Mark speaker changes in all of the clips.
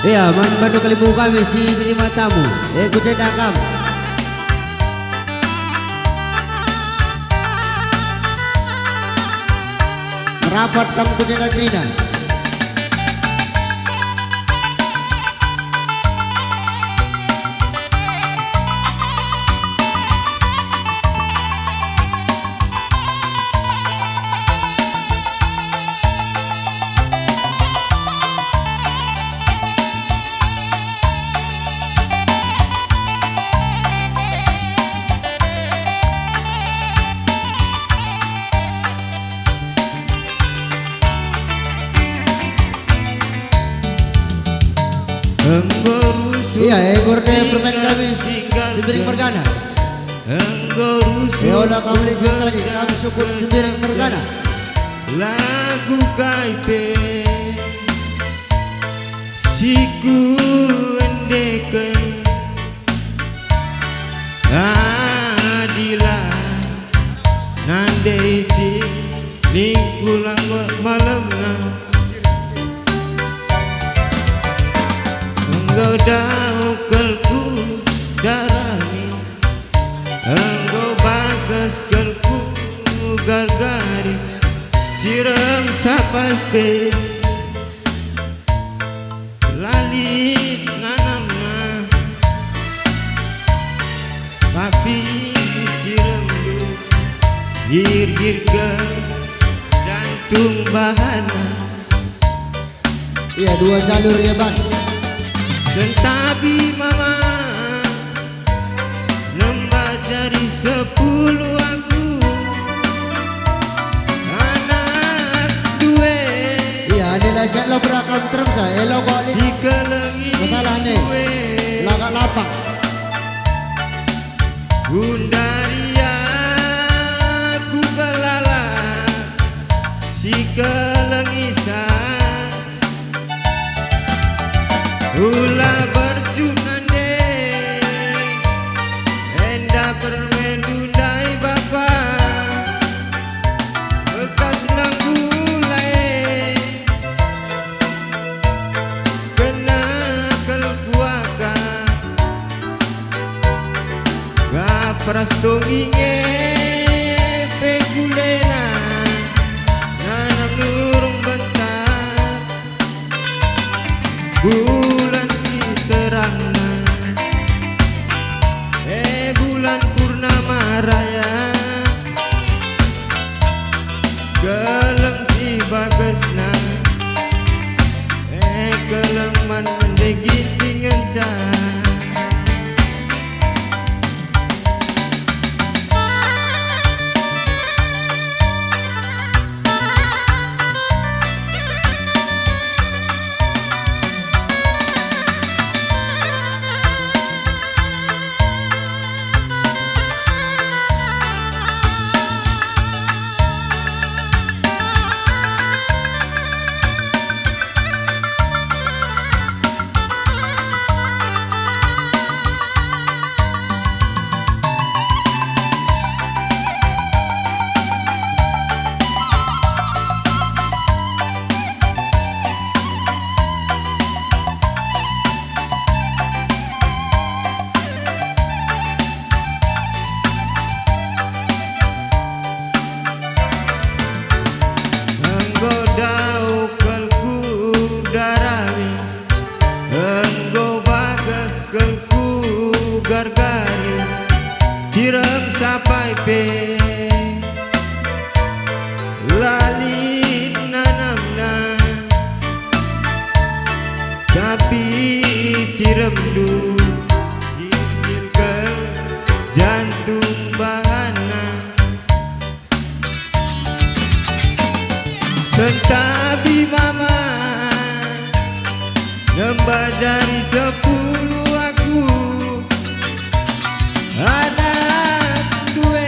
Speaker 1: Iya, bantu kalibu kami si terima tamu. Kuda dakam. Merapat kamu kuda dakrina. Iya, gorden permain kami Sembiring Mergana. Ya Allah kamu lihat lagi kami syukur Sembiring Mergana.
Speaker 2: Lagu kaipe siku endekan adila nande iti lingkulang malam na engkau daukelku darani engkau bagas kelku gargari cireng sapai pe lalit nanamna tapi cireng lu gir-gir ke jantung bahana.
Speaker 1: Iya, dua jalur ya bang.
Speaker 2: Sentabi mama nembah jari 10 aku anak dua.
Speaker 1: Iya, adalah siap lo berakam terus dah. Elo balik.
Speaker 2: Si kelengi
Speaker 1: masalah nih. Lagak lapang.
Speaker 2: Gundaria ku kelala si kelengisan ulah berjunan deh enda permen dundai bapa bekas nang gulai kena kelkuaka gak prastonginge pekulena nanam nurung bentar bulan terangna bulan purnama raya kelem si bagesna keleman mendegi tingencan. Gargari cirem sapai pe lalit nanamna tapi cirem du gigil jantung bahana sentabi mama nembah jari 10 aku anak dua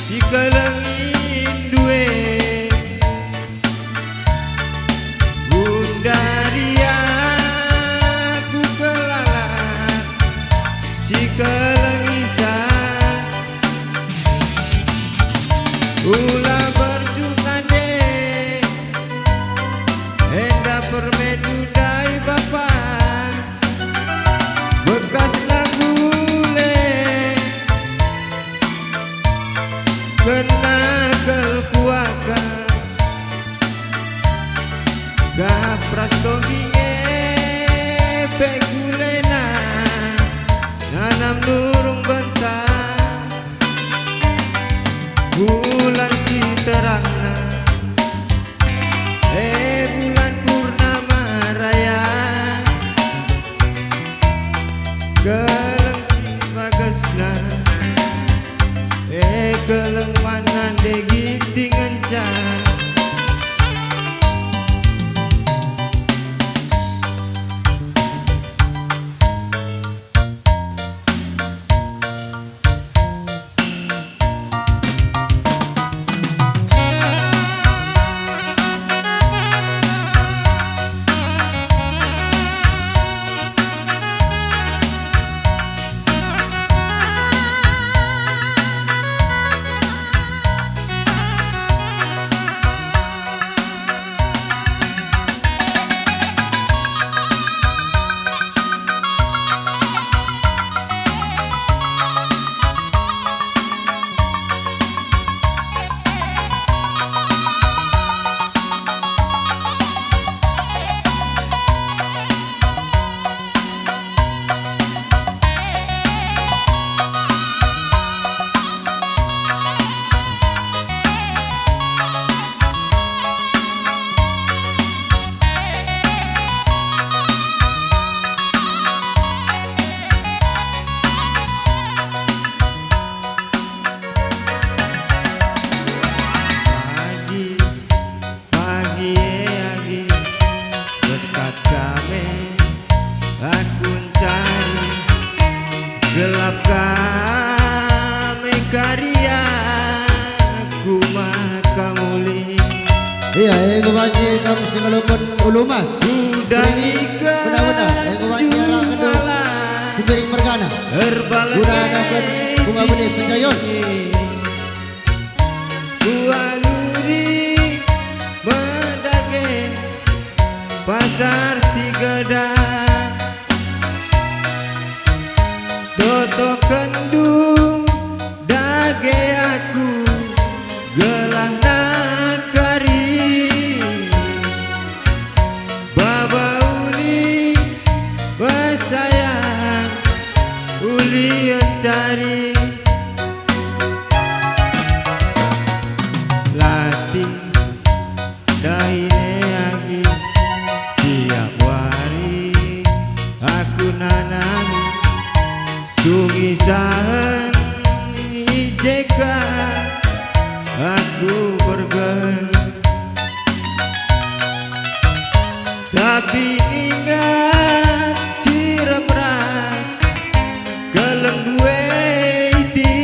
Speaker 2: si kelengin dua Gundaria ku kelala si kelengisan ulah berjuta deh hendak prasto binge pekulena nanam durung bentang bulan si terangna bulan purnama raya keleng si bagasna keleng panan de ginting encang gelap kami karya kumah kamuli
Speaker 1: Iya, ego baci kamu singalupun ulumas.
Speaker 2: udah ikan
Speaker 1: Benar-benar, ego baci arah kedua Sibiring mergana. Udah dapat bunga benih penjayon.
Speaker 2: Bualuri mendage pasar si gedang Toto kendung dage aku gelah nakari Baba uli basayang uli cari latih daine agi tiap hari aku nanami sungisan ijeka aku bergen tapi ingat ciremrat kelem duwe iti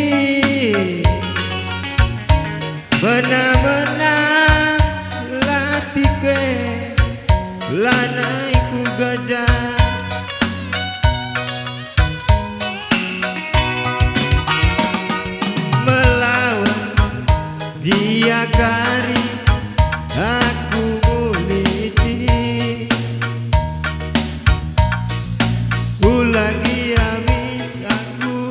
Speaker 2: menang-menang latike lanaiku gajah dia kari aku muliti ulagi amis aku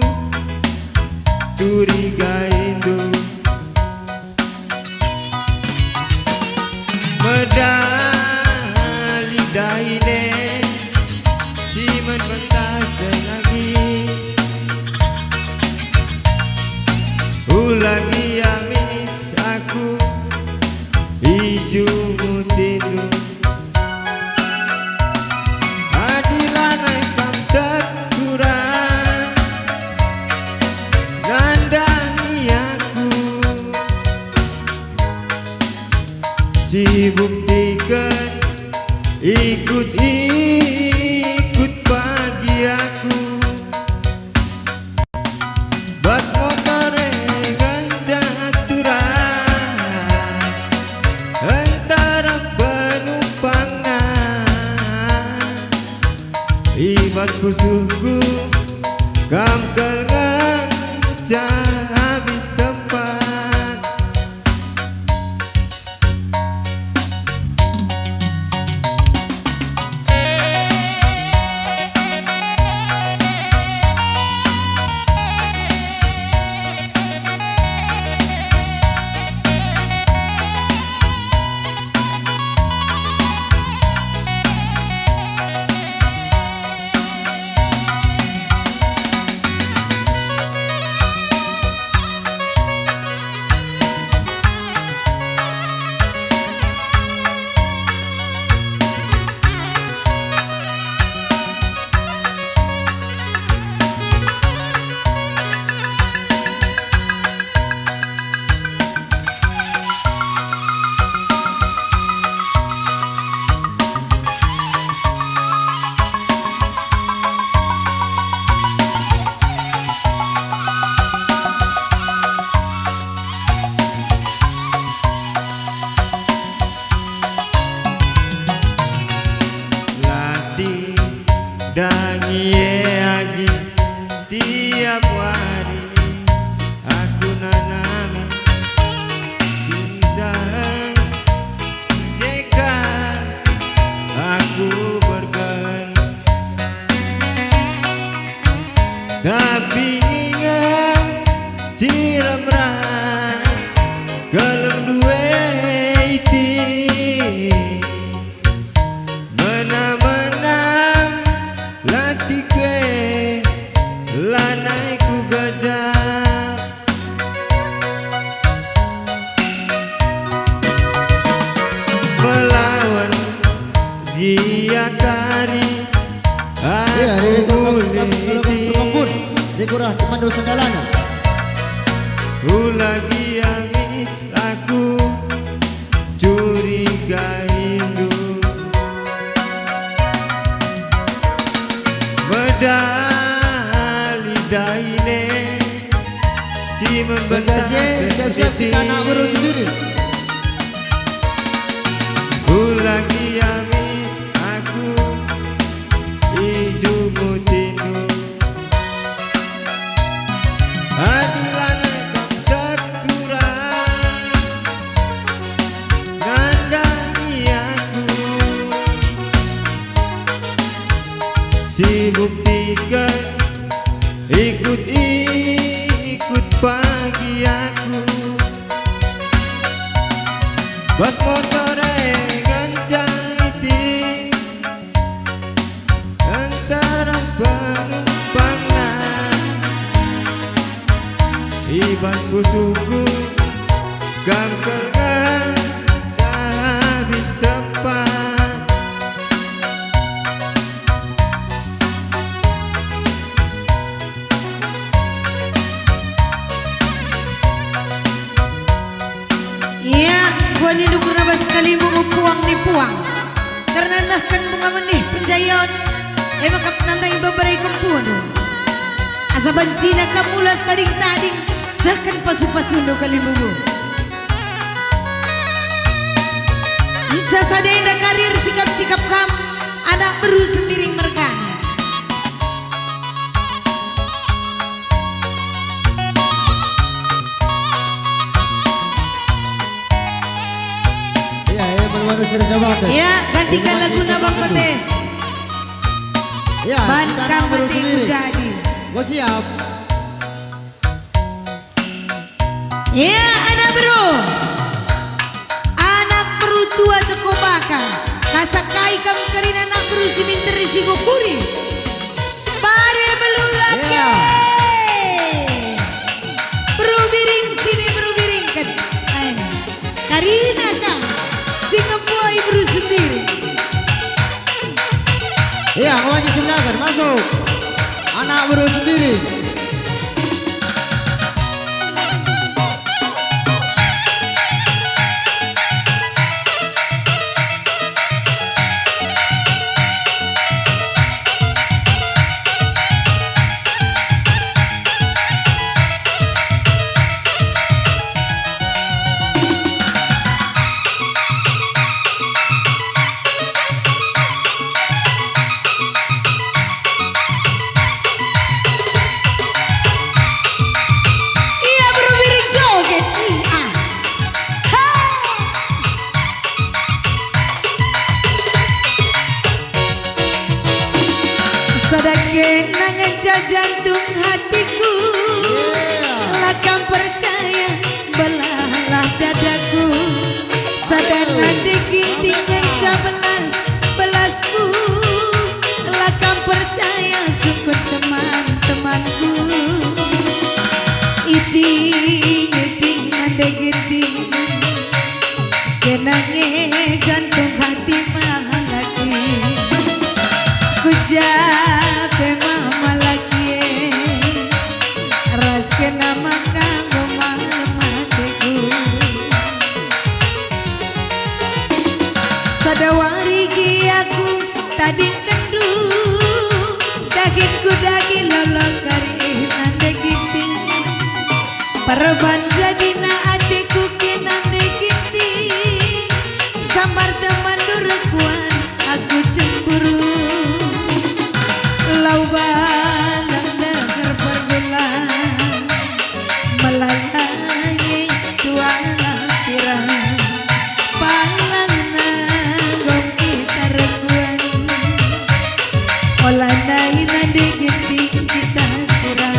Speaker 2: curiga itu medali daine simen pentas lagi ulagi amis aku hijau mutilu adilan aikam terkurang nandani aku si buktikan ikut pagi aku bak motor antara penumpangnya ibas pusuhku kamkel nganja habis tempat
Speaker 1: kurah temandu sendalana.
Speaker 2: Lagi amis aku curiga hindu medali daine si membentang
Speaker 1: siap-siap kita nak baru sendiri.
Speaker 2: Lagi amis aku ijo mutindu adilan si buktikan ikut pagi aku bas motor gancang iti antara penumpangna iban kusuku gangkelan habis tempat.
Speaker 3: Buat induk kuraba sekali bunga puang di puang karena nahkan bunga menih penjayon makap nandai beberai kempuno asa bancina kamulas tading-tading sahkan pasu-pasundo kali bunga jasa dainda karir sikap-sikap kam anak berusu miring mergana.
Speaker 1: Ya,
Speaker 3: gantikan lagu Nabang Kotes.
Speaker 1: Ya,
Speaker 3: Ban kamati jadi.
Speaker 1: Gua siap.
Speaker 3: Ya, anak bro. Anak bro tua cekobaka. Kasakai kam karina anak bro si minteri si gokuri. Pare belulake.
Speaker 1: Ya.
Speaker 3: Bro biring sini bro biring kan. Karina kam. Singapuai bro sendiri.
Speaker 1: Iya, kawannya Sundagar masuk. Anak baru sendiri. Kenangan jantung hatiku lakam percaya belalah dadaku sadana digintingan belasku lakam percaya syukur teman-temanku iti nyeting nade ginting kenangan jantung hati mahalaki kujabe mama lagi ras kena makan malam hatiku sadawari giaku tadi kendu dagingku daging lolong kari nande ginting perban jadina adikku kinande ginting sambar teman durekuan aku cemburu lau balang dengar perbulan melalai dua lampiran palang nangong kita rekuan olah naik nade ginting kita serang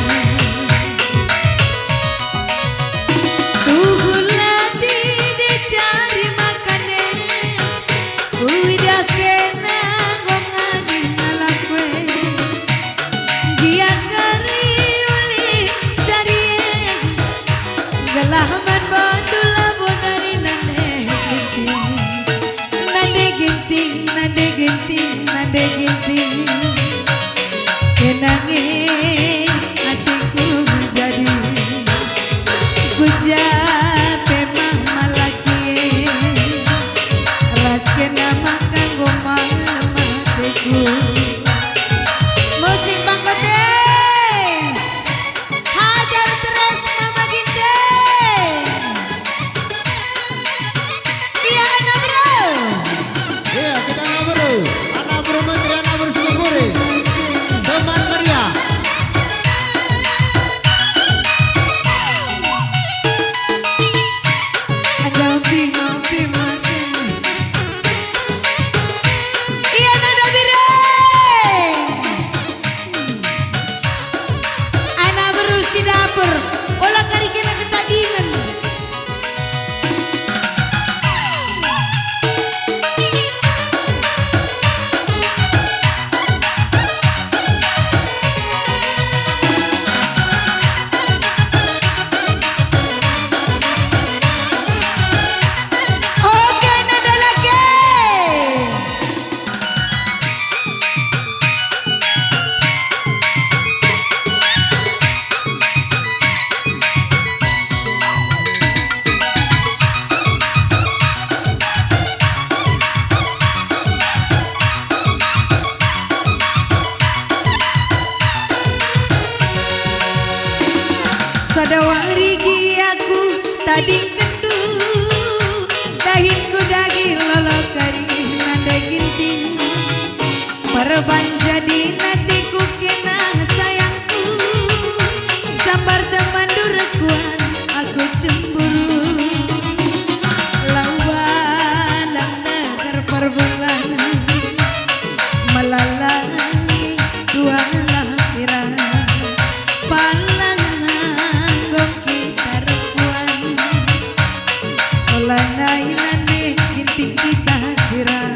Speaker 3: Banai nane ginting kita sirah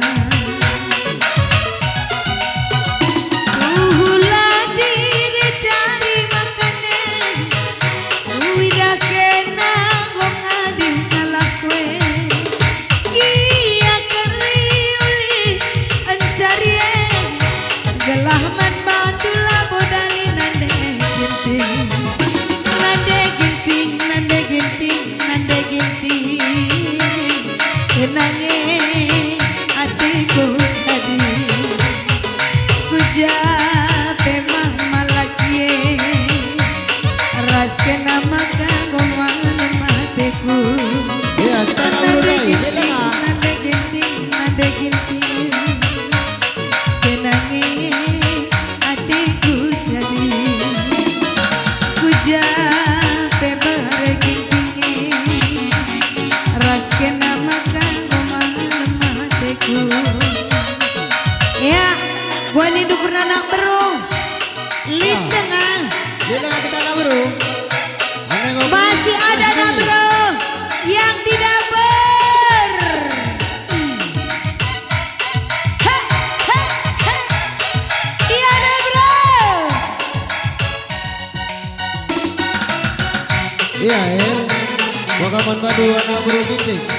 Speaker 3: Uhula diri cari makane Uida kena gong adi ngalakwe Kia keriuli ancarie Gelah man bandula bodali nande ginting Nande ginting, nande ginting, nande ginting Kenange hatiku jadi Kujape mah malakie Ras kena maka goman mateku
Speaker 1: Ya, kita
Speaker 3: Nande
Speaker 1: mulai.
Speaker 3: ginting, nande ginting, nande ginting Kenange hatiku jadi Kujape beregintingi Ras kena maka goman mateku Ya, gua ini dukur anak beru Lid dengan
Speaker 1: Bila nggak kita nggak bro. Aneh ngopi.
Speaker 3: masih ada nak bro yang di dapur. Heh, heh, heh. Iya nak bro.
Speaker 1: Iya, Wakaman Badu anak bro ginting.